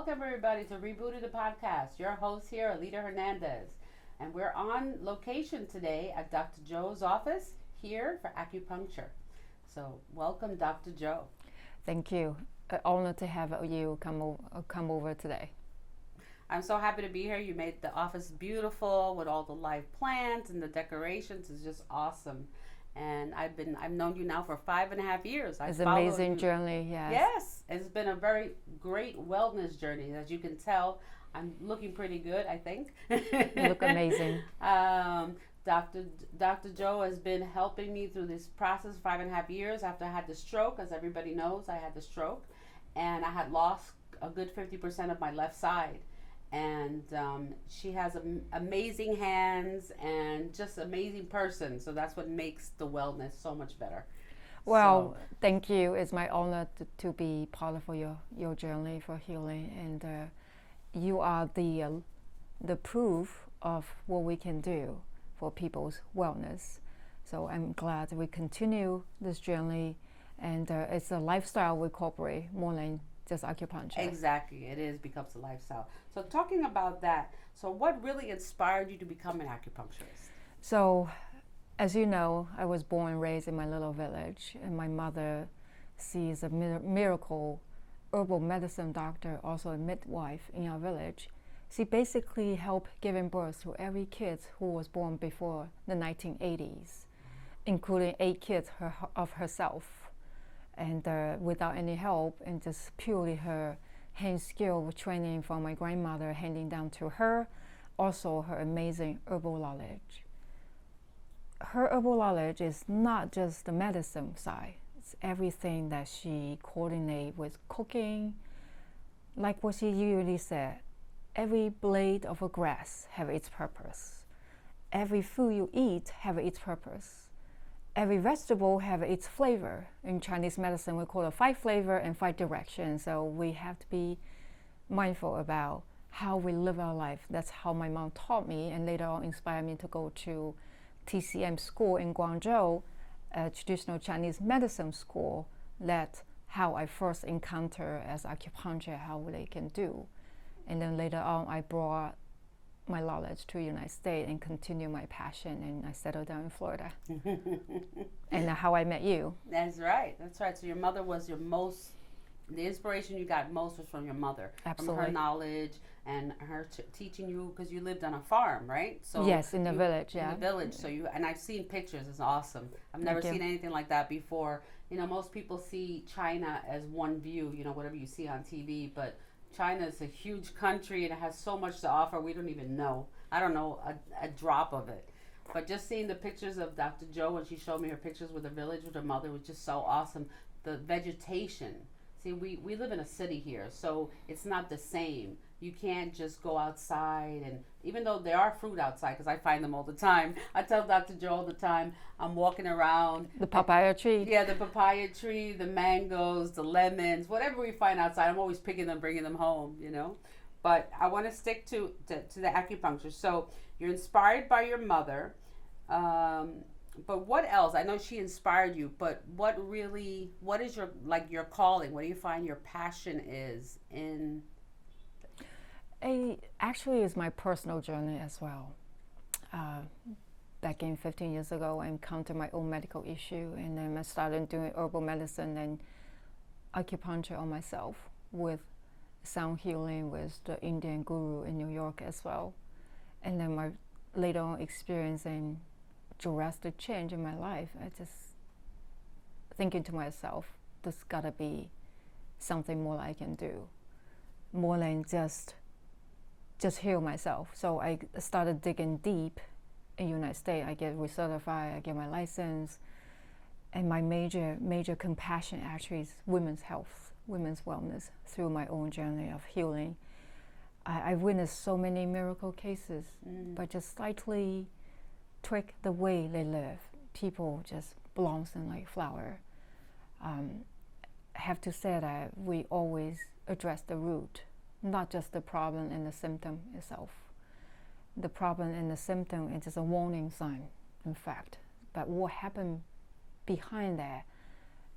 Welcome everybody to Rebooted the Podcast. Your host here, Alita Hernandez. And we're on location today at Dr. Zhou's office here for acupuncture. So welcome, Dr. Zhou. Thank you. An honor to have you come over today. I'm so happy to be here. You made the office beautiful with all the live plants and the decorations. It's just awesome. And I've known you now for 5.5 years. It's an amazing journey, yes. Yes, it's been a very great wellness journey. As you can tell, I'm looking pretty good, I think. You look amazing. Dr. Zhou has been helping me through this process 5.5 years after I had the stroke. As everybody knows, I had the stroke, and I had lost a good 50% of my left side. And she has amazing hands and just amazing person. So that's what makes the wellness so much better. Well, thank you. It's my honor to be part of your journey for healing. And you are the proof of what we can do for people's wellness. So I'm glad we continue this journey. And it's a lifestyle we incorporate more than just acupuncture. Exactly, it becomes a lifestyle. So talking about that, so what really inspired you to become an acupuncturist? So, as you know, I was born and raised in my little village, and my mother, she is a miracle herbal medicine doctor, also a midwife in our village. She basically helped giving birth to every kid who was born before the 1980s, including 8 kids of herself. And without any help, and just purely her hand skill training from my grandmother handing down to her, also her amazing herbal knowledge. Her herbal knowledge is not just the medicine side, it's everything that she coordinates with cooking. Like what she usually said, every blade of a grass have its purpose. Every food you eat have its purpose. Every vegetable have its flavor. In Chinese medicine, we call it 5 flavor and 5 directions. So we have to be mindful about how we live our life. That's how my mom taught me, and later on inspired me to go to TCM school in Guangzhou, a traditional Chinese medicine school. That's how I first encountered as acupuncture, how they can do. And then later on, I brought my knowledge to the United States and continue my passion, and I settled down in Florida. And how I met you. That's right. So your mother was the inspiration you got most was from your mother. Absolutely. From her knowledge and her teaching you, because you lived on a farm, right? So yes, in the village, yeah. In the village. So and I've seen pictures. It's awesome. I've never seen anything like that before. You know, most people see China as one view, whatever you see on TV, but China is a huge country and it has so much to offer. We don't even know. I don't know a drop of it. But just seeing the pictures of Dr. Zhou, when she showed me her pictures with the village with her mother, was just so awesome. The vegetation. See, we live in a city here, so it's not the same. You can't just go outside, and even though there are fruit outside, because I find them all the time. I tell Dr. Zhou all the time, I'm walking around. The papaya tree. Yeah, the papaya tree, the mangoes, the lemons, whatever we find outside, I'm always picking them, bringing them home, But I want to stick to the acupuncture. So you're inspired by your mother. But what else? I know she inspired you, but what is your calling? What do you find your passion is in? Actually, it's my personal journey as well. Back in 15 years ago, I encountered my own medical issue, and then I started doing herbal medicine and acupuncture on myself with sound healing with the Indian guru in New York as well. And then my later on experiencing drastic change in my life, I just thinking to myself, there's gotta be something more I can do, more than just heal myself. So I started digging deep in the United States. I get recertified, I get my license, and my major compassion actually is women's health, women's wellness through my own journey of healing. I witnessed so many miracle cases, but just slightly tweak the way they live. People just blossom like flower. Have to say that we always address the root, not just the problem and the symptom itself. The problem and the symptom is just a warning sign, in fact. But what happened behind that,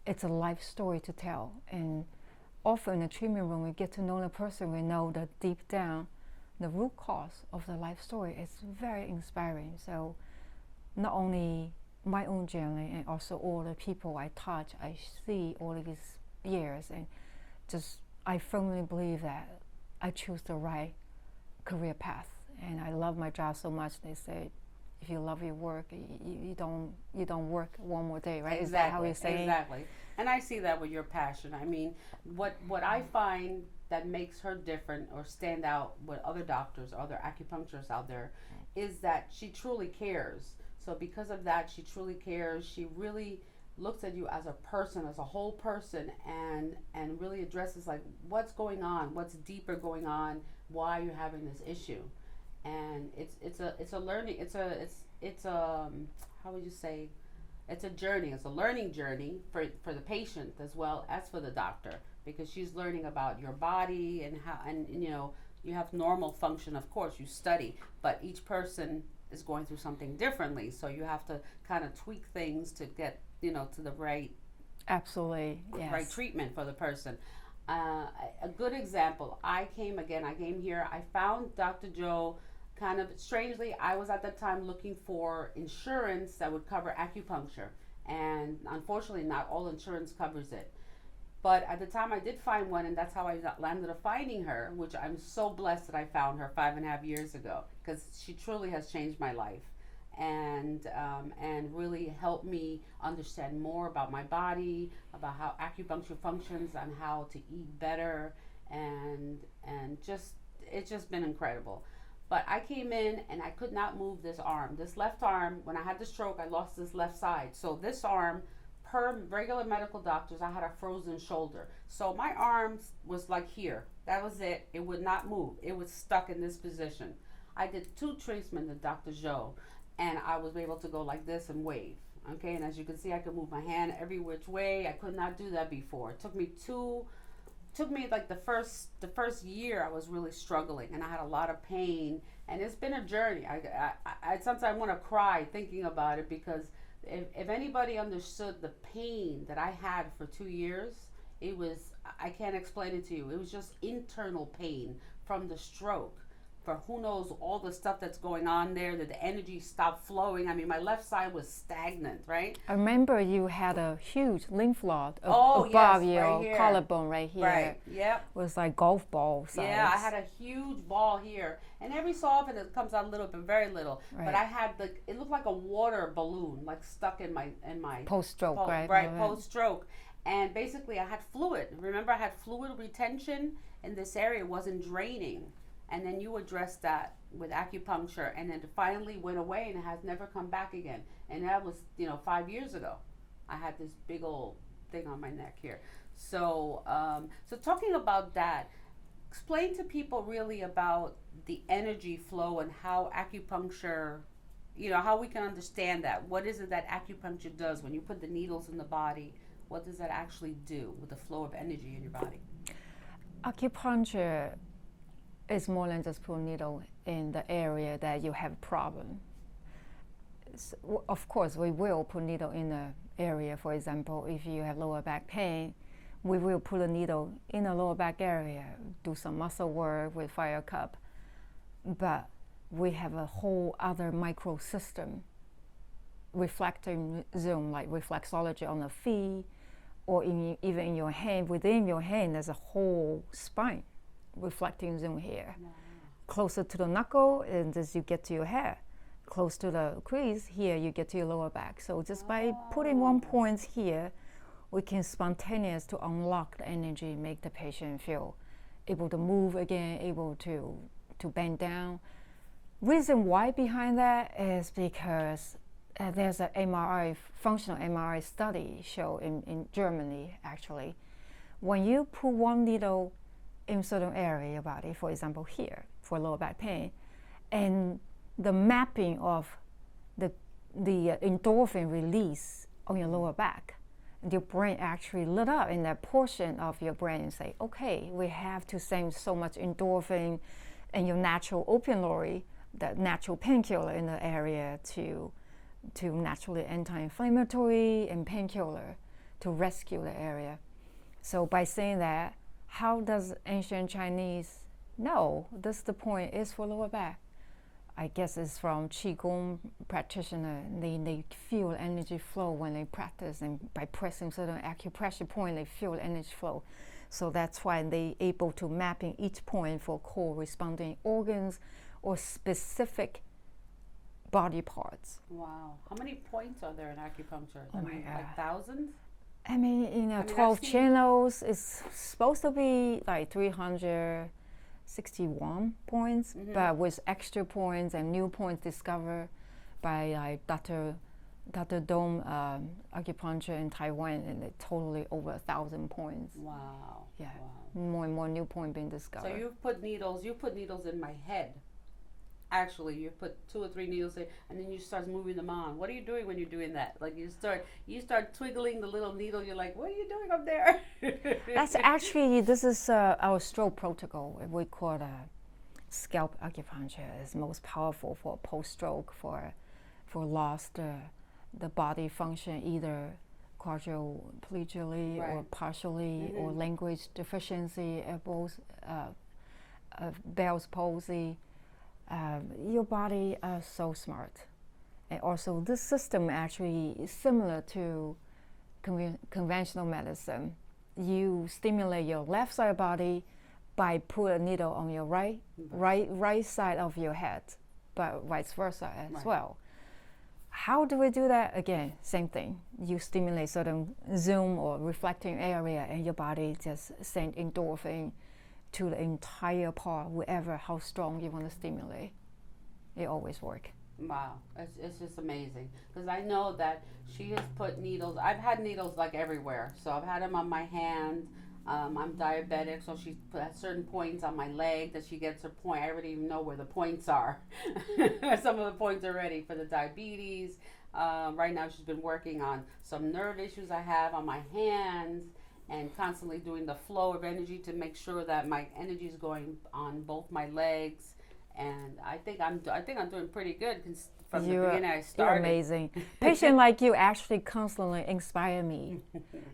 it's a life story to tell. And often in the treatment room, we get to know the person, we know that deep down, the root cause of the life story. It's very inspiring. So not only my own journey and also all the people I touch, I see all of these years, and just I firmly believe that I choose the right career path, and I love my job so much. They say, if you love your work, you don't work one more day, right? Exactly. Is that how you say? Exactly. And I see that with your passion. I mean, what I find that makes her different or stand out with other doctors, other acupuncturists out there, is that she truly cares. So because of that, she truly cares. She really looks at you as a person, as a whole person, and really addresses like what's going on, what's deeper going on, why you're having this issue. And it's a learning, it's a how would you say, it's a journey, it's a learning journey for the patient as well as for the doctor, because she's learning about your body and how, and you know, you have normal function, of course you study, but each person is going through something differently, so you have to kind of tweak things to get, you know, to the right, absolutely, yes, right treatment for the person. A good example, I came here, I found Dr. Zhou kind of strangely. I was at that time looking for insurance that would cover acupuncture, and unfortunately not all insurance covers it. But at the time I did find one, and that's how I landed up finding her, which I'm so blessed that I found her 5.5 years ago, because she truly has changed my life, and really helped me understand more about my body, about how acupuncture functions, and how to eat better, and just it's just been incredible. But I came in and I could not move this arm. This left arm, when I had the stroke, I lost this left side. So this arm, per regular medical doctors, I had a frozen shoulder. So my arm was like here. That was it. It would not move. It was stuck in this position. I did 2 treatments with Dr. Zhou, and I was able to go like this and wave. Okay, and as you can see, I could move my hand every which way. I could not do that before. It took me like the first year I was really struggling, and I had a lot of pain, and it's been a journey. I sometimes want to cry thinking about it, because if anybody understood the pain that I had for 2 years, it was, I can't explain it to you. It was just internal pain from the stroke, for who knows all the stuff that's going on there, that the energy stopped flowing. I mean, my left side was stagnant, right? I remember you had a huge lymph node above yes, your right collarbone right here. Right, yep. It was like golf ball size. Yeah, I had a huge ball here. And every so often it comes out a little bit, very little. Right. But I had it looked like a water balloon, like stuck in my post-stroke, right? Right, post-stroke. And basically I had fluid. Remember, I had fluid retention in this area. It wasn't draining. And then you addressed that with acupuncture, and then it finally went away, and it has never come back again. And that was, 5 years ago. I had this big old thing on my neck here. So, so talking about that, explain to people really about the energy flow and how acupuncture, how we can understand that. What is it that acupuncture does when you put the needles in the body? What does that actually do with the flow of energy in your body? Acupuncture is more than just put a needle in the area that you have a problem. So, of course, we will put needle in the area. For example, if you have lower back pain, we will put a needle in the lower back area, do some muscle work with fire cup. But we have a whole other micro system, reflecting zone, like reflexology on the feet, or even in your hand. Within your hand, there's a whole spine reflecting zone here. Wow. Closer to the knuckle, and as you get to your hair. Close to the crease, here you get to your lower back. So just by putting one point here, we can spontaneous to unlock the energy, make the patient feel able to move again, able to bend down. Reason why behind that is because there's an MRI, functional MRI study show in Germany actually. When you put one needle in certain area of your body, for example here, for lower back pain, and the mapping of the endorphin release on your lower back, your brain actually lit up in that portion of your brain and say, okay, we have to send so much endorphin and your natural opioid, that natural painkiller in the area to naturally anti-inflammatory and painkiller to rescue the area. So by saying that, how does ancient Chinese know this the point is for lower back? I guess it's from Qigong practitioner. They feel energy flow when they practice, and by pressing certain acupressure point, they feel energy flow. So that's why they able to map in each point for corresponding organs or specific body parts. Wow. How many points are there in acupuncture? Oh my God. Like thousands? I mean, 12 channels is supposed to be like 361 points, but with extra points and new points discovered by like Dr. Dong acupuncture in Taiwan, and it's totally over 1,000 points. Wow. Yeah. Wow. More and more new points being discovered. So you put needles in my head. Actually, you put 2 or 3 needles in, and then you start moving them on. What are you doing when you're doing that? Like you start twiggling the little needle. You're like, what are you doing up there? That's actually, this is our stroke protocol. We call it scalp acupuncture. It's most powerful for post-stroke, for lost the body function, either quadriplegically or partially, or language deficiency, Bell's palsy. Your body is so smart. And also this system actually is similar to conventional medicine. You stimulate your left side body by put a needle on your right side of your head, but vice versa as well. How do we do that? Again, same thing. You stimulate certain zoom or reflecting area, and your body just send endorphin to the entire part, wherever, how strong you want to stimulate. It always works. Wow, it's just amazing. Because I know that she has put needles. I've had needles like everywhere. So I've had them on my hand. I'm diabetic, so she put at certain points on my leg that she gets her point. I already even know where the points are. Some of the points already for the diabetes. Right now she's been working on some nerve issues I have on my hands, and constantly doing the flow of energy to make sure that my energy is going on both my legs. And I think I'm doing pretty good from the beginning I started. You're amazing. Patient like you actually constantly inspire me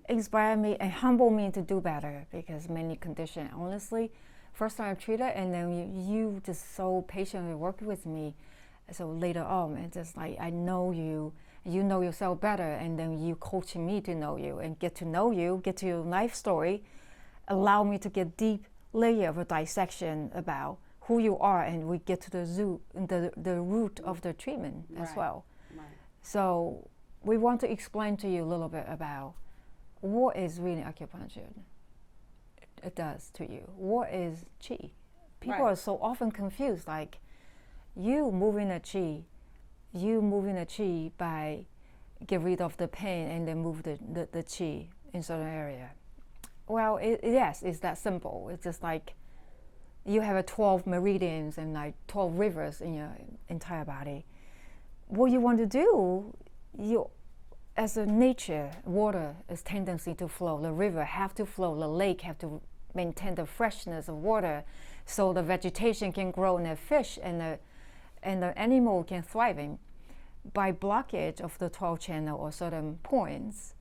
and humble me to do better, because many conditions, honestly, first time I treated, and then you just so patiently work with me. So later on, it's just like, I know you know yourself better, and then you coaching me to know you and get to know you, get to your life story, allow me to get deep layer of a dissection about who you are, and we get to the root of the treatment as well. Right. So we want to explain to you a little bit about what is really acupuncture. It does to you. What is qi? People are so often confused, like you moving the qi by get rid of the pain and then move the qi in certain area. Well, yes, it's that simple. It's just like you have 12 meridians and like 12 rivers in your entire body. What you want to do, as a nature, water is tendency to flow. The river have to flow. The lake have to maintain the freshness of water, so the vegetation can grow and the fish and the animal can thrive in. By blockage of the 12 channel or certain points,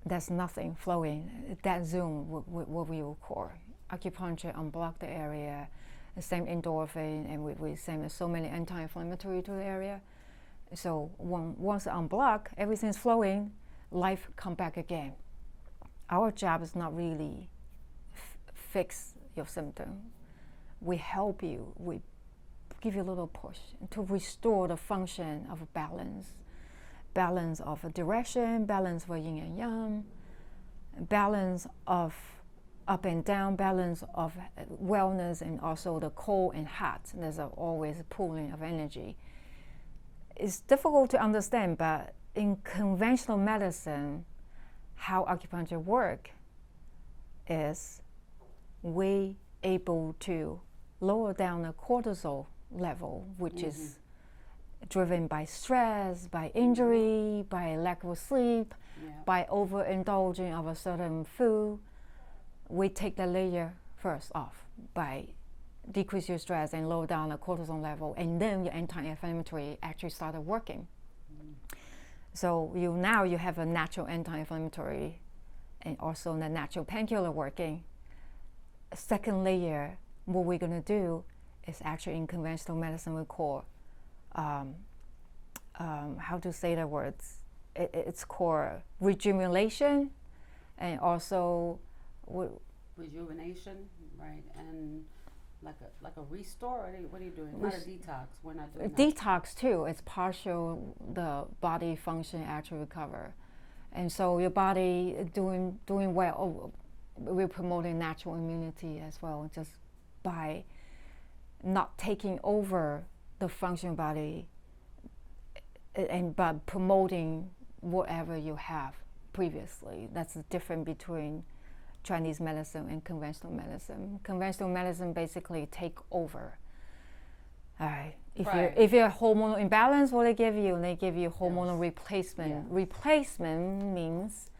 there's nothing flowing. That zone, what we will call acupuncture, unblock the area, the same endorphin, and we send so many anti-inflammatory to the area. So once unblock, everything's flowing, life come back again. Our job is not really fix your symptom. We help you. We give you a little push to restore the function of balance of a direction, balance for yin and yang, balance of up and down, balance of wellness, and also the cold and hot. There's always a pooling of energy. It's difficult to understand, but in conventional medicine, how acupuncture work is we able to lower down the cortisol level, which is driven by stress, by injury, by lack of sleep, by overindulging of a certain food. We take the layer first off by decrease your stress and lower down the cortisol level, and then your anti-inflammatory actually started working. So now you have a natural anti-inflammatory and also the natural painkiller working. second layer, what we're going to do is actually in conventional medicine we call, how to say the words, it's called rejuvenation, and also rejuvenation, right? And like a restore. What are you doing? Not a detox. We're not doing detox too. It's partial the body function actually recover, and so your body doing well. Oh, we're promoting natural immunity as well, just by not taking over the functional body, and but promoting whatever you have previously. That's the difference between Chinese medicine and conventional medicine. Conventional medicine basically take over. All right. If you're hormonal imbalance, what they give you? They give you hormonal replacement. Yes. Replacement means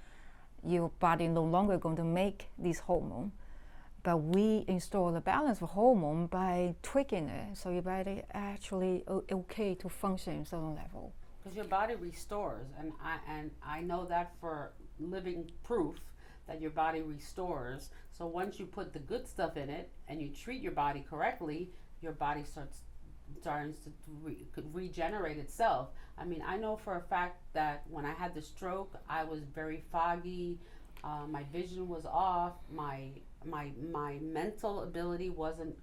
your body no longer going to make these hormones, but we install the balance of hormone by tweaking it, so your body actually okay to function at a certain level. Because your body restores, and I know that for living proof that your body restores. So once you put the good stuff in it and you treat your body correctly, your body starts to regenerate itself. I mean, I know for a fact that when I had the stroke, I was very foggy. My vision was off. My mental ability wasn't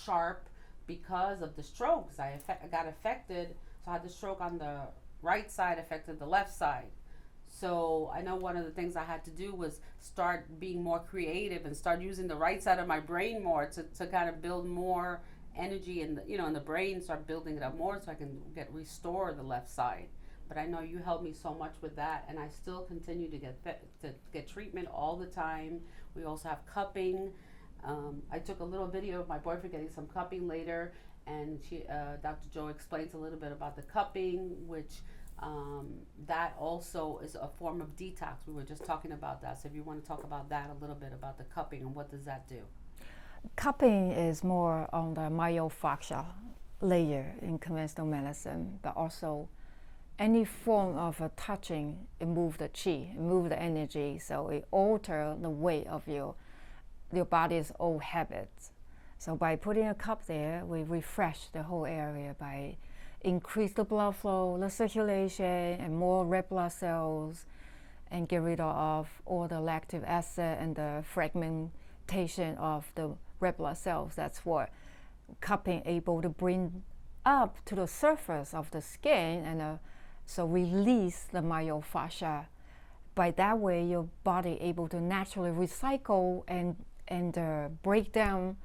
sharp because of the strokes. I got affected. So I had the stroke on the right side, affected the left side. So I know one of the things I had to do was start being more creative and start using the right side of my brain more to kind of build more energy in the brain, start building it up more so I can restore the left side. But I know you helped me so much with that, and I still continue to get treatment all the time. We also have cupping. I took a little video of my boyfriend getting some cupping later, and Dr. Zhou explains a little bit about the cupping, which that also is a form of detox. We were just talking about that. So if you want to talk about that a little bit, about the cupping and what does that do? Cupping is more on the myofascia layer in conventional medicine, but also any form of touching, it moves the qi, it moves the energy, so it alters the way of your body's old habits. So by putting a cup there, we refresh the whole area by increase the blood flow, the circulation, and more red blood cells, and get rid of all the lactic acid and the fragmentation of the red blood cells. That's what cupping able to bring up to the surface of the skin, and so release the myofascia. By that way, your body able to naturally recycle and break down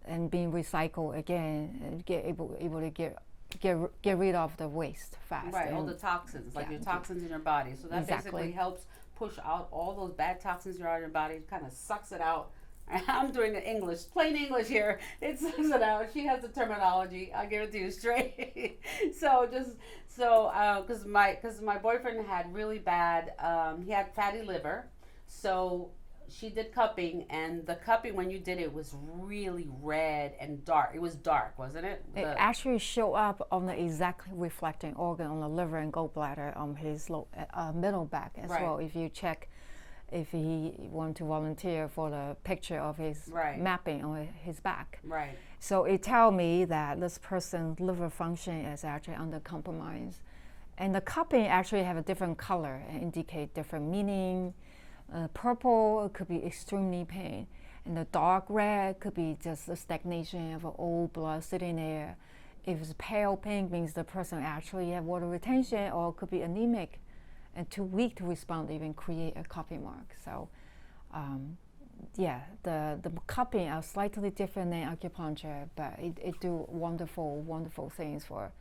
and being recycled again, and able to get rid of the waste fast. Right, all the toxins, like your toxins in your body. So that basically helps push out all those bad toxins you're out of your body. It kind of sucks it out. I'm doing the English, plain English here. It sucks it out. She has the terminology. I'll give it to you straight. Because my boyfriend had really bad, he had fatty liver. So she did cupping, and the cupping, when you did it, was really red and dark. It was dark, wasn't it? It actually showed up on the exactly reflecting organ on the liver and gallbladder on his middle back as well. If you check, if he want to volunteer for the picture of his mapping on his back. Right. So it tell me that this person's liver function is actually under compromise. And the cupping actually have a different color and indicate different meaning. Purple could be extremely pain, and the dark red could be just a stagnation of old blood sitting there. If it's pale pink, means the person actually have water retention, or could be anemic and too weak to respond, even create a cupping mark. So the cupping are slightly different than acupuncture, but it do wonderful things for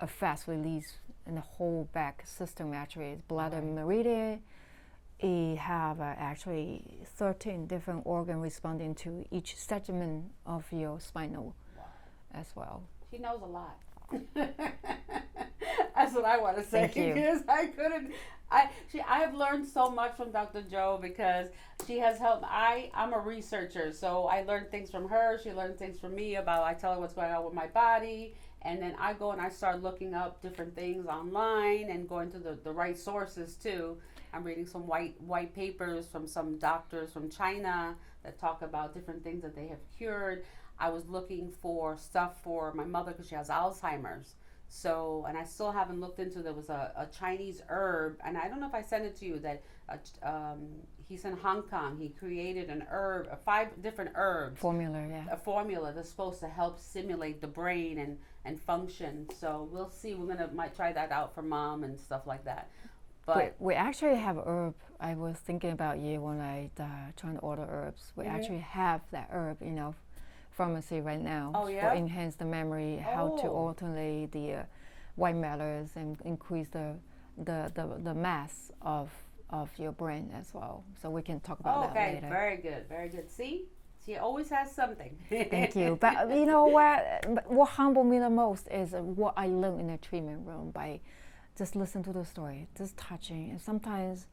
a fast release in the whole back system. Actually, it's blood and meridian. It have actually 13 different organs responding to each segment of your spinal as well. She knows a lot. That's what I want to say. Thank you. Because I have learned so much from Dr. Zhou, because she has helped. I'm a researcher, so I learned things from her. She learned things from me about, I tell her what's going on with my body, and then I go and I start looking up different things online and going to the right sources too. I'm reading some white papers from some doctors from China that talk about different things that they have cured. I was looking for stuff for my mother because she has Alzheimer's. So, and I still haven't looked into, there was a Chinese herb, and I don't know if I sent it to you, that he's in Hong Kong. He created an herb, 5 different herbs. Formula, yeah. A formula that's supposed to help stimulate the brain and function. So we'll see. Might try that out for mom and stuff like that. But we actually have herb. I was thinking about you when I trying to order herbs. We actually have that herb in our pharmacy right now. Oh, yeah? For enhance the memory, how to alternate the white matters and increase the mass of your brain as well. So we can talk about that later. Very good, very good. See, she always has something. Thank you. But you know what humbled me the most is what I learned in the treatment room by just listen to the story, just touching, and sometimes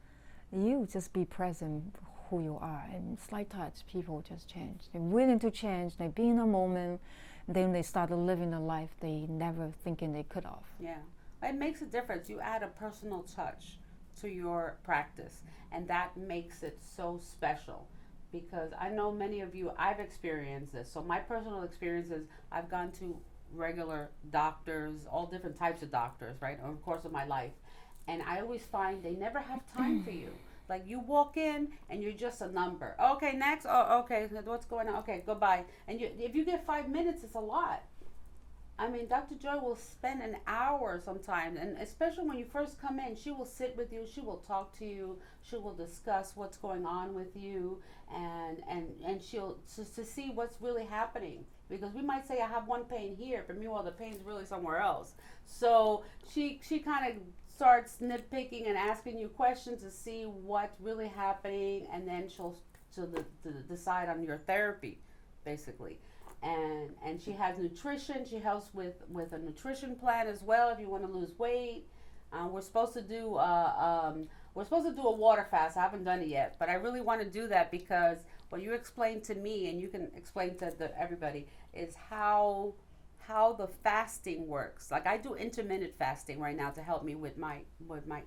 you just be present who you are, and slight touch, people just change. They're willing to change. They be in a moment, then they start living the life they never thinking they could have. Yeah, it makes a difference. You add a personal touch to your practice, and that makes it so special. Because I know many of you, I've experienced this. So my personal experience is I've gone to regular doctors, all different types of doctors, right, over the course of my life, and I always find they never have time for you. Like, you walk in and you're just a number. Okay, next. Oh, okay. What's going on? Okay, goodbye. And if you get 5 minutes, it's a lot. I mean, Dr. Joy will spend an hour sometimes, and especially when you first come in, she will sit with you. She will talk to you. She will discuss what's going on with you, and she'll to see what's really happening. Because we might say I have one pain here, but meanwhile the pain's really somewhere else. So she kind of starts nitpicking and asking you questions to see what's really happening, and then she'll decide on your therapy, basically. And she has nutrition. She helps with a nutrition plan as well if you want to lose weight. We're supposed to do a water fast. I haven't done it yet, but I really want to do that because what you explained to me, and you can explain to everybody, is how the fasting works. Like, I do intermittent fasting right now to help me with my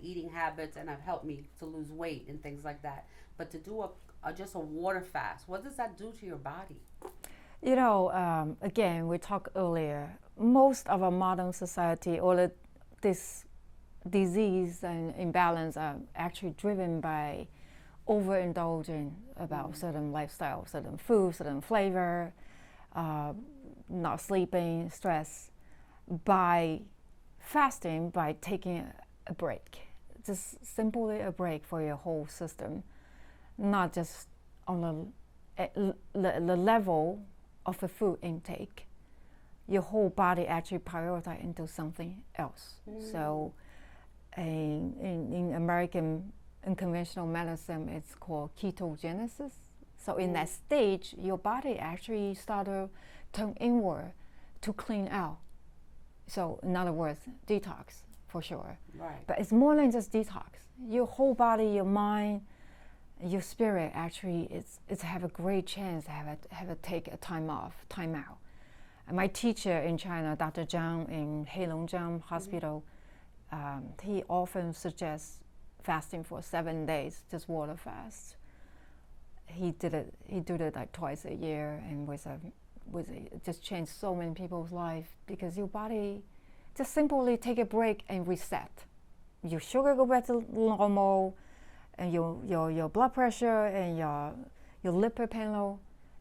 eating habits, and have helped me to lose weight and things like that. But to do just a water fast, what does that do to your body? You know, again, we talked earlier, most of our modern society, this disease and imbalance are actually driven by overindulging about certain lifestyle, certain food, certain flavor, not sleeping, stress. By fasting, by taking a break, just simply a break for your whole system, not just on the level of the food intake, your whole body actually prioritize into something else. So in American unconventional medicine, it's called ketogenesis. So in that stage, your body actually start to turn inward to clean out. So in other words, detox for sure. Right. But it's more than just detox. Your whole body, your mind, your spirit actually it's have a great chance to have a take a time out. And my teacher in China, Dr. Zhou in Heilongjiang Hospital, he often suggests fasting for 7 days, just water fast. He did it like twice a year, and it just changed so many people's life, because your body just simply take a break and reset. Your sugar go back to normal, and your blood pressure and your lipid panel,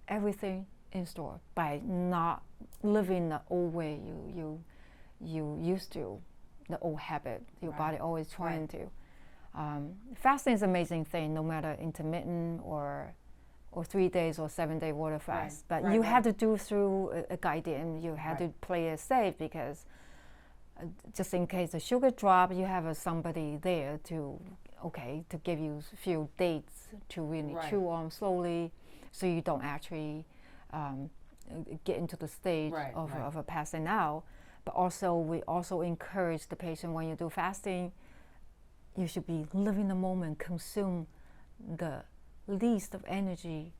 everything in store, by not living the old way you used to, the old habit your body always trying to. Fasting is an amazing thing, no matter intermittent or 3 days or 7 day water fast. But you have to do through a guidance. You have to play it safe, because just in case the sugar drop, you have somebody there to give you a few dates to really chew on slowly, so you don't actually get into the stage of a passing out. But also, we also encourage the patient, when you do fasting, you should be living the moment, consume the least of energy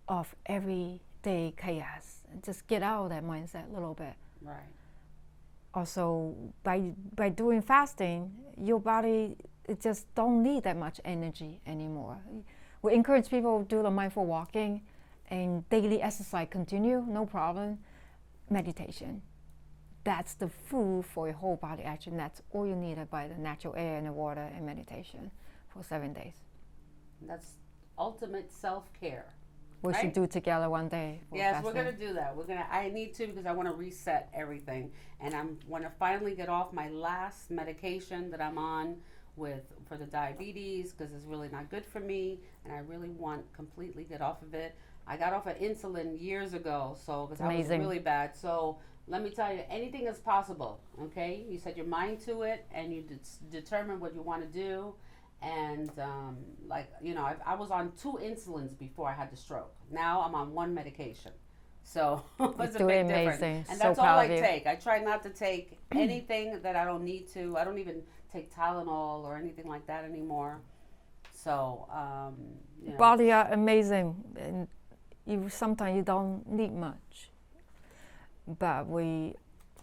of everyday chaos, and just get out of that mindset a little bit. Right. Also, by doing fasting, your body, it just don't need that much energy anymore. We encourage people to do the mindful walking, and daily exercise continue, no problem. Meditation. That's the food for your whole body action. That's all you need by the natural air and the water and meditation for 7 days. That's ultimate self-care. We right? should do together one day. Yes, we're gonna do that. I need to, because I want to reset everything, and I want to finally get off my last medication that I'm on for the diabetes, because it's really not good for me, and I really want completely get off of it. I got off of insulin years ago, so because I was really bad. So let me tell you, anything is possible. Okay, you set your mind to it, and you determine what you want to do. And I was on 2 insulins before I had the stroke. Now I'm on 1 medication. So it's a big difference. And that's all I take. I try not to take anything that I don't need to. I don't even take Tylenol or anything like that anymore. So, Body are amazing. And sometimes you don't need much. But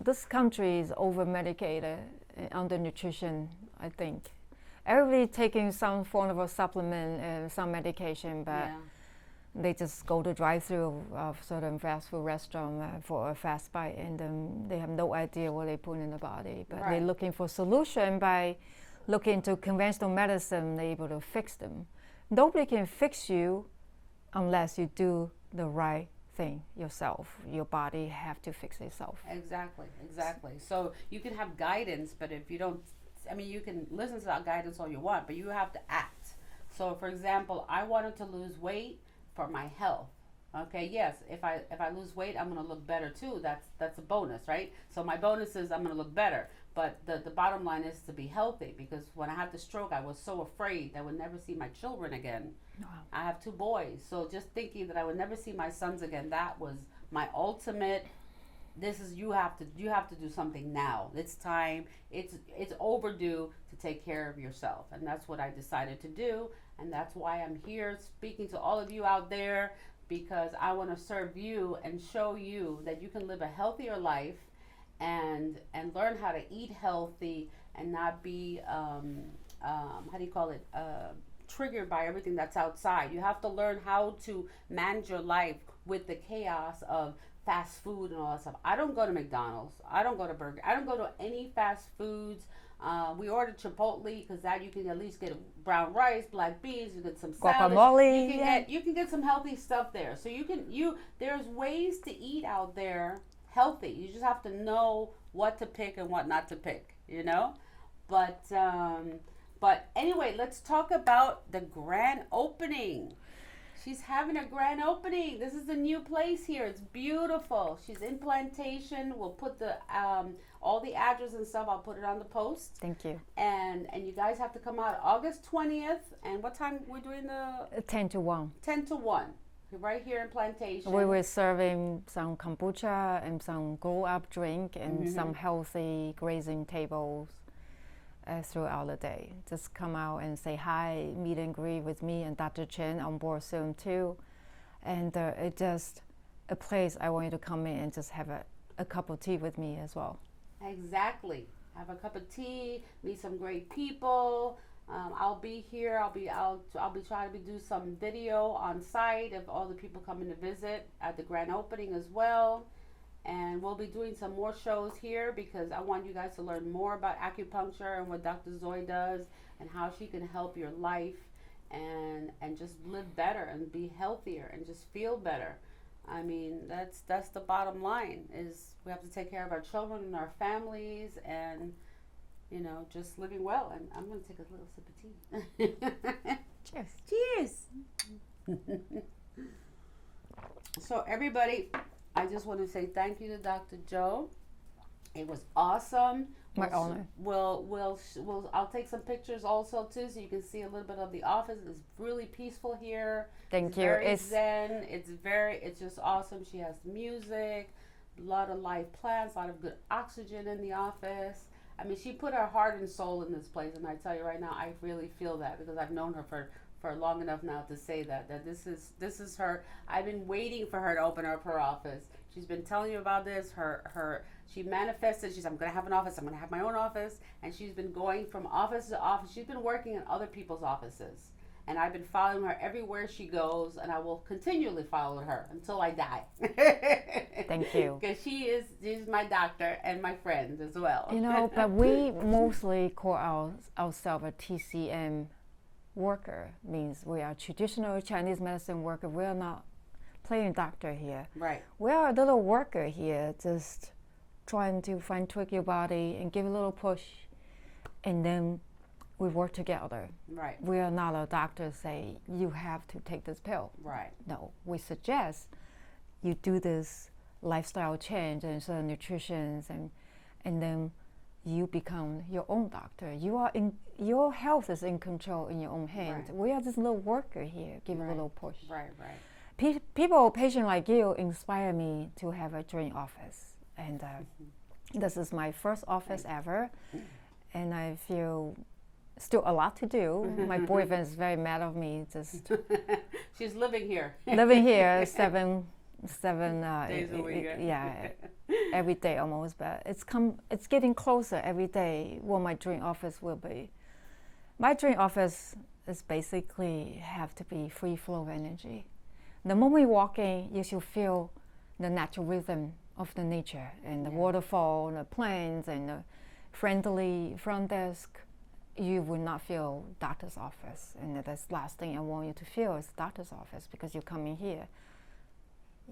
this country is over-medicated, under-nutrition, I think. Everybody taking some form of a supplement and some medication, but they just go to drive-through of certain fast food restaurant for a fast bite, and they have no idea what they put in the body. But they're looking for solution by looking into conventional medicine. They're able to fix them. Nobody can fix you unless you do the right thing yourself. Your body have to fix itself. Exactly. So you can have guidance, but if you don't, you can listen to that guidance all you want, but you have to act. So, for example, I wanted to lose weight for my health. Okay, yes, if I lose weight, I'm going to look better too. That's a bonus, right? So my bonus is I'm going to look better. But the bottom line is to be healthy, because when I had the stroke, I was so afraid that I would never see my children again. Wow. I have 2 boys, so just thinking that I would never see my sons again, that was my ultimate. You have to do something now. It's time. It's overdue to take care of yourself, and that's what I decided to do, and that's why I'm here speaking to all of you out there, because I want to serve you and show you that you can live a healthier life and learn how to eat healthy and not be triggered by everything that's outside. You have to learn how to manage your life with the chaos of fast food and all that stuff. I don't go to McDonald's. I don't go to Burger. I don't go to any fast foods. We ordered Chipotle, because that you can at least get brown rice, black beans, you get some salad. Guacamole. You can get some healthy stuff there. So there's ways to eat out there healthy. You just have to know what to pick and what not to pick, But anyway, let's talk about the grand opening. She's having a grand opening. This is a new place here. It's beautiful. She's in Plantation. We'll put the all the address and stuff. I'll put it on the post. Thank you. And you guys have to come out August 20th. And what time we're doing the? 10 to 1. 10 to 1. Right here in Plantation. We were serving some kombucha and some grow-up drink and some healthy grazing tables throughout the day. Just come out and say hi, meet and greet with me and Dr. Chen on board soon too. And it's just a place I want you to come in and just have a cup of tea with me as well. Exactly. Have a cup of tea, meet some great people. I'll be here. I'll be trying to do some video on site of all the people coming to visit at the grand opening as well. And we'll be doing some more shows here, because I want you guys to learn more about acupuncture and what Dr. Zhou does and how she can help your life and just live better and be healthier and just feel better. That's the bottom line, is we have to take care of our children and our families and just living well. And I'm going to take a little sip of tea. Cheers. Cheers. So everybody, I just want to say thank you to Dr. Zhou. It was awesome. My honor. I'll take some pictures also too, so you can see a little bit of the office. It's really peaceful here. Thank you. Very zen. It's just awesome. She has music, a lot of live plants, a lot of good oxygen in the office. She put her heart and soul in this place, and I tell you right now, I really feel that, because I've known her for long enough now to say that this is her. I've been waiting for her to open up her office. She's been telling you about this. She manifested. She's, I'm going to have an office. I'm going to have my own office. And she's been going from office to office. She's been working in other people's offices. and I've been following her everywhere she goes, and I will continually follow her until I die. Thank you. Because she's my doctor and my friend as well. You know, but we mostly call ourselves a TCM worker, means we are traditional Chinese medicine worker. We are not playing doctor here. Right. We are a little worker here, just trying to fine tweak your body and give a little push, and then we work together. Right. We are not a doctor say you have to take this pill. Right. No, we suggest you do this lifestyle change and certain nutrition, and then you become your own doctor. Your health is in control in your own hands. Right. We are just a little worker here, give a little push. Right, right. Patients like you inspire me to have a dream office, and this is my first office ever, and I feel still a lot to do. My boyfriend is very mad at me. Just she's living here. Living here seven days a week. Yeah, every day almost. But it's getting closer every day. What my dream office will be. My dream office is basically have to be free flow of energy. The moment you walk in, you should feel the natural rhythm of the nature and the waterfall, the planes, and the friendly front desk. You will not feel doctor's office, and that's the last thing I want you to feel is doctor's office, because you come in here,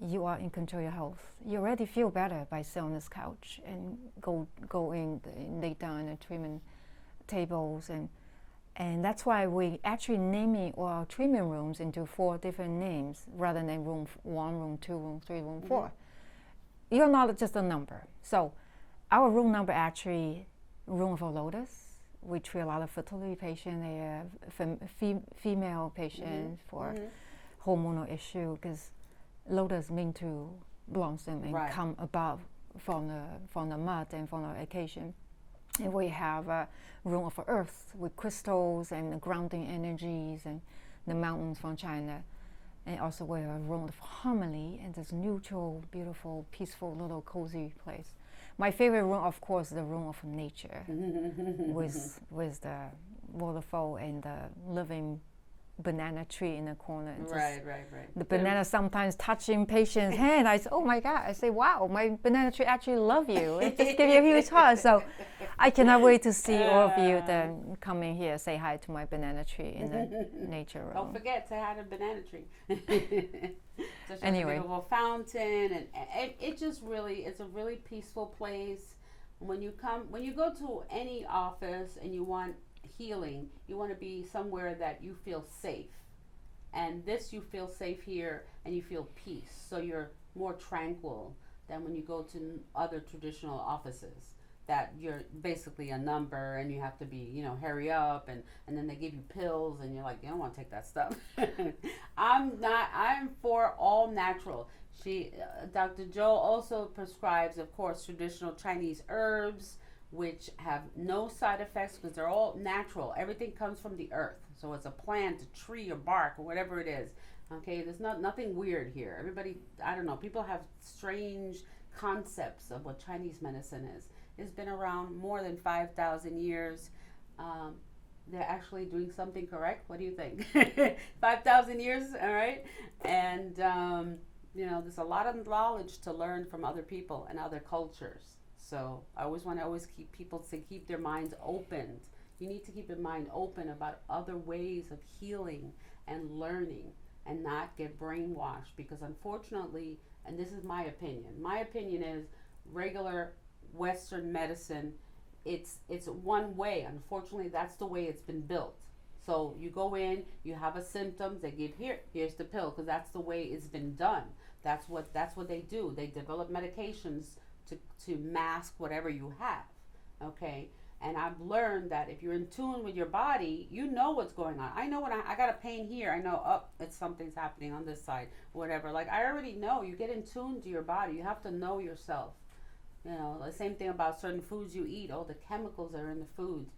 you are in control of your health. You already feel better by sitting on this couch and go in and lay down on the treatment tables, and that's why we actually naming all our treatment rooms into 4 different names rather than room 1, room 2, room 3, room 4. You're not just a number. So our room number actually room of a lotus. We treat a lot of fertility patients, female patients for hormonal issue, because lotus mean to blossom and come above from the mud and from the occasion. And we have a room of earth with crystals and the grounding energies and the mountains from China. And also we have a room of harmony and this neutral, beautiful, peaceful, little cozy place. My favorite room, of course, is the room of nature with the waterfall and the living banana tree in the corner. Right. The banana sometimes touching patient's hand. I say, oh my God. I say, wow, my banana tree actually love you. It just give you a huge hug. So I cannot wait to see all of you then come in here, say hi to my banana tree in the nature room. Don't forget, say hi to the banana tree. Such anyway. a beautiful fountain, and it just really, it's a really peaceful place. When you go to any office and you want healing, you want to be somewhere that you feel safe, and you feel safe here and you feel peace, so you're more tranquil than when you go to other traditional offices that you're basically a number and you have to be, hurry up, and then they give you pills and you're like, you don't want to take that stuff. I'm for all natural. Dr. Zhou also prescribes, of course, traditional Chinese herbs, which have no side effects because they're all natural. Everything comes from the earth. So it's a plant, a tree, or bark, or whatever it is. Okay, there's nothing weird here. Everybody, I don't know, people have strange concepts of what Chinese medicine is. It's been around more than 5,000 years. They're actually doing something correct. What do you think? 5,000 years, all right? And, there's a lot of knowledge to learn from other people and other cultures. So I always want to keep people to keep their minds open. You need to keep your mind open about other ways of healing and learning, and not get brainwashed, because unfortunately, and this is my opinion is regular Western medicine, it's one way. Unfortunately, that's the way it's been built. So you go in, you have a symptom, they give here's the pill, because that's the way it's been done. That's what they do. They develop medications to mask whatever you have. Okay? And I've learned that if you're in tune with your body, you know what's going on. I know when I got a pain here, I know, it's something's happening on this side, whatever. Like, I already know. You get in tune to your body. You have to know yourself. The same thing about certain foods you eat, all the chemicals that are in the foods.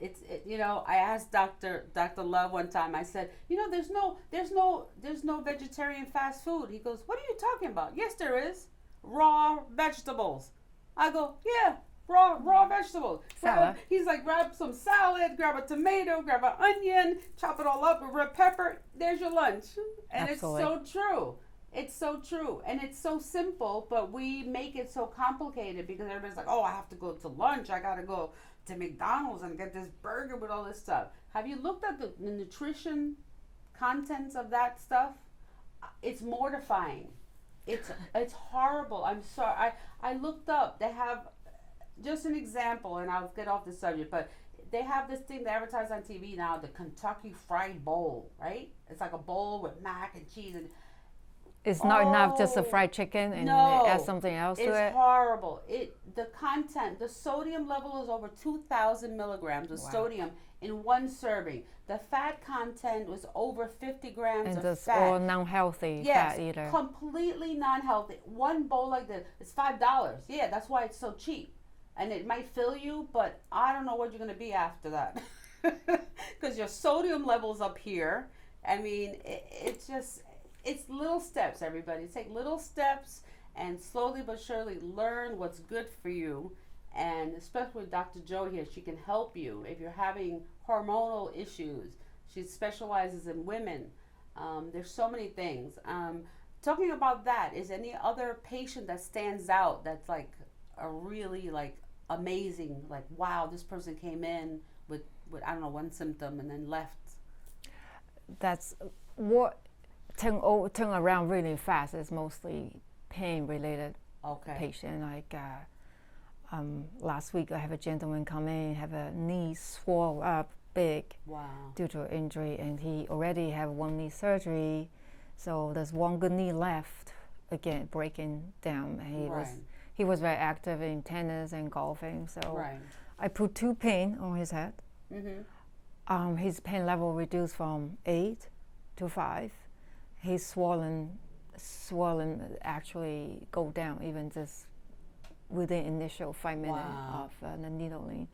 I asked Dr. Love one time, I said, there's no vegetarian fast food. He goes, what are you talking about? Yes, there is. Raw vegetables. I go, yeah, raw vegetables. Salad. He's like, grab some salad, grab a tomato, grab an onion, chop it all up with red pepper. There's your lunch. And Absolutely. it's so true. It's so true. And it's so simple, but we make it so complicated because everybody's like, oh, I have to go to lunch. I got to go to McDonald's and get this burger with all this stuff. Have you looked at the nutrition contents of that stuff? It's mortifying. It's horrible. I'm sorry. I looked up. They have just an example, and I'll get off the subject, but they have this thing they advertise on TV now, the Kentucky Fried Bowl, right? It's like a bowl with mac and cheese and It's not enough just a fried chicken and add something else to it. It's horrible. The content, the sodium level is over 2,000 milligrams of sodium in one serving. The fat content was over 50 grams and of that's fat. all non-healthy fat either. Completely non-healthy. One bowl like this, it's $5. Yeah, that's why it's so cheap. And it might fill you, but I don't know what you're going to be after that. Because your sodium level's up here. I mean, it's little steps, everybody. Take little steps and slowly but surely learn what's good for you. And especially with Dr. Zhou here, she can help you if you're having hormonal issues. She specializes in women. There's so many things. Talking about that, is any other patient that stands out that's like a really like amazing, like, wow, this person came in with I don't know, one symptom and then left? That's what turn around really fast. Is mostly pain related patient. Like last week I have a gentleman come in, have a knee swell up big due to an injury, and he already have one knee surgery, so there's one good knee left, again breaking down. And he was very active in tennis and golfing, so I put 2 pins on his head. His pain level reduced from 8 to 5. His swollen actually go down even just within initial 5 minutes of the needling.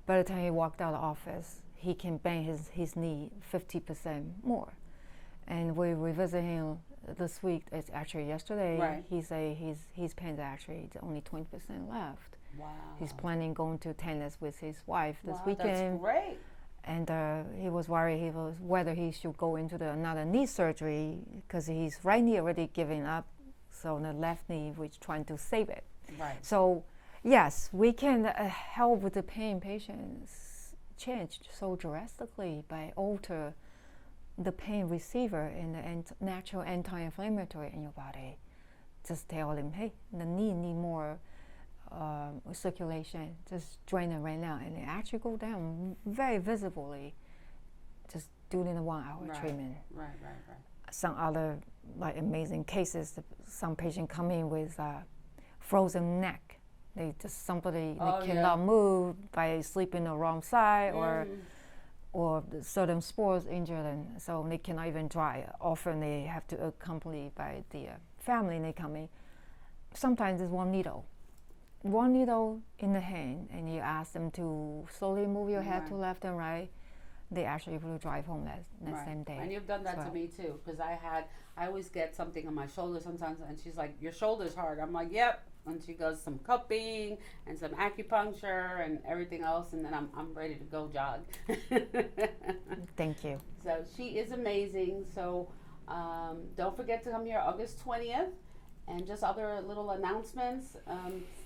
By the time he walked out of the office, he can bend his knee 50% more. And we revisit him this week. It's actually yesterday. He say his pain actually only 20% left. Wow. He's planning going to tennis with his wife this weekend. That's great. And he was worried whether he should go into another knee surgery because his right knee already giving up, so the left knee we're trying to save it. So yes, we can help with the pain patients change so drastically by alter the pain receiver and the natural anti-inflammatory in your body. Just tell them, hey, the knee need more circulation, just drain it right now, and it actually go down very visibly just during the 1 hour treatment. Some other like amazing cases, some patient come in with frozen neck. They cannot move by sleeping the wrong side or certain sports injure them, so they cannot even drive. Often they have to accompany by the family, and they come in. Sometimes it's one needle in the hand, and you ask them to slowly move your head to left and right. They actually will drive home that same day. And you've done that to me too, because I always get something on my shoulder sometimes, and she's like, your shoulder's hard. I'm like, yep. And she goes some cupping and some acupuncture and everything else, and then I'm ready to go jog. Thank you. So she is amazing. So don't forget to come here August 20th. And just other little announcements.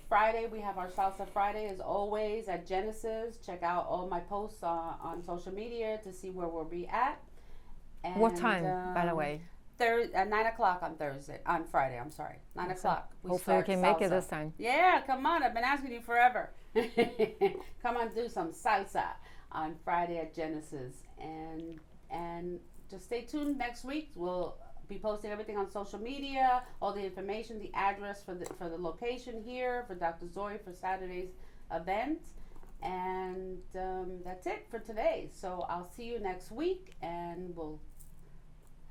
Friday, we have our Salsa Friday as always at Genesis. Check out all my posts on social media to see where we'll be at. And, what time, by the way? At 9 o'clock on Friday, I'm sorry. 9 o'clock. Hopefully you can make it this time. Yeah, come on. I've been asking you forever. Come on, do some salsa on Friday at Genesis. And just stay tuned next week. We'll be posting everything on social media, all the information, the address for the location here for Dr. Zhou for Saturday's event. And that's it for today. So I'll see you next week, and we'll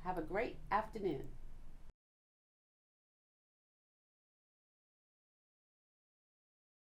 have a great afternoon.